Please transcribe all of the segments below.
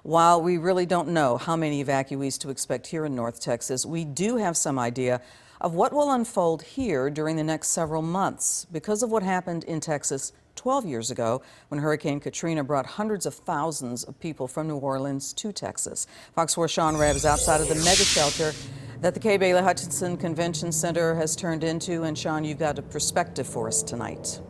While we really don't know how many evacuees to expect here in North Texas, we do have some idea of what will unfold here during the next several months because of what happened in Texas 12 years ago when Hurricane Katrina brought hundreds of thousands of people from New Orleans to Texas. Fox 4's Sean Rebb is outside of the mega shelter that the Kay Bailey Hutchinson Convention Center has turned into. And Sean, you've got a perspective for us tonight.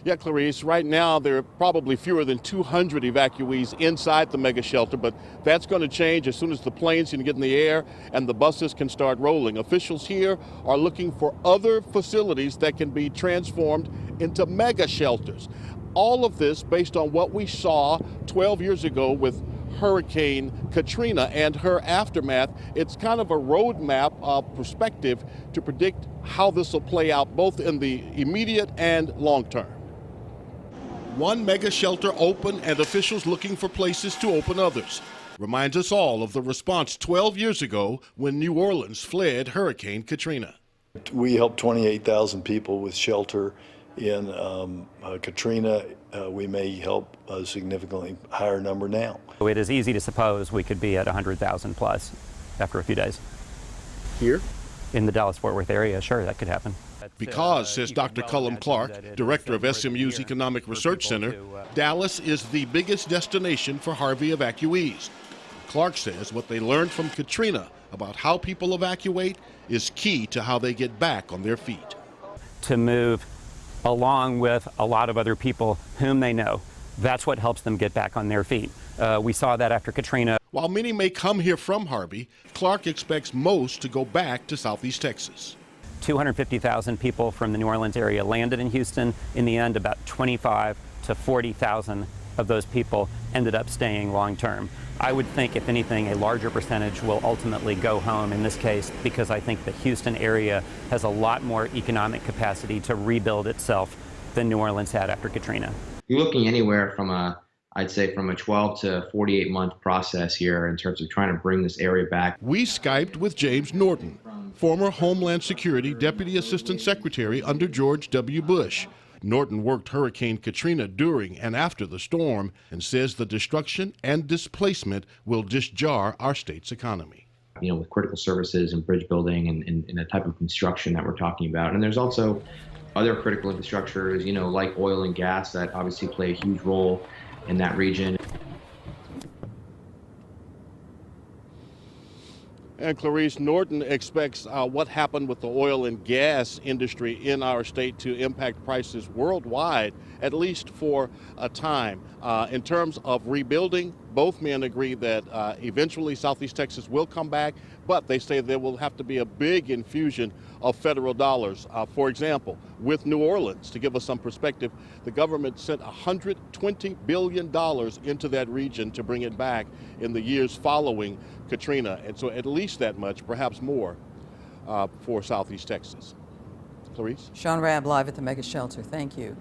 Yeah, Clarice, right now there are probably fewer than 200 evacuees inside the mega shelter, but that's going to change as soon as the planes can get in the air and the buses can start rolling. Officials here are looking for other facilities that can be transformed into mega shelters. All of this based on what we saw 12 years ago with Hurricane Katrina and her aftermath. It's kind of a roadmap perspective to predict how this will play out both in the immediate and long term. One mega shelter open and officials looking for places to open others. Reminds us all of the response 12 years ago when New Orleans fled Hurricane Katrina. We helped 28,000 people with shelter in Katrina. We may help a significantly higher number now. It is easy to suppose we could be at 100,000 plus after a few days. Here? In the Dallas-Fort Worth area, sure, that could happen. Because, says Dr. Cullum Clark, director of SMU's Economic Research Center, Dallas is the biggest destination for Harvey evacuees. Clark says what they learned from Katrina about how people evacuate is key to how they get back on their feet. To move along with a lot of other people whom they know. That's what helps them get back on their feet. We saw that after Katrina. While many may come here from Harvey, Clark expects most to go back to Southeast Texas. 250,000 people from the New Orleans area landed in Houston. In the end, about 25 to 40,000 of those people ended up staying long term. I would think, if anything, a larger percentage will ultimately go home in this case, because I think the Houston area has a lot more economic capacity to rebuild itself than New Orleans had after Katrina. You're looking anywhere from I'd say from a 12 to 48 month process here in terms of trying to bring this area back. We Skyped with James Norton, former Homeland Security Deputy Assistant Secretary under George W. Bush. Norton worked Hurricane Katrina during and after the storm and says the destruction and displacement will just jar our state's economy. You know, with critical services and bridge building and the type of construction that we're talking about. And there's also other critical infrastructures, you know, like oil and gas that obviously play a huge role in that region. And Clarice, Norton expects what happened with the oil and gas industry in our state to impact prices worldwide, at least for a time. In terms of rebuilding, both men agree that eventually Southeast Texas will come back, but they say there will have to be a big infusion of federal dollars. For example, with New Orleans, to give us some perspective, the government sent $120 billion into that region to bring it back in the years following Katrina. And so at least that much, perhaps more, for Southeast Texas. Clarice? Sean Rebb live at the mega shelter. Thank you.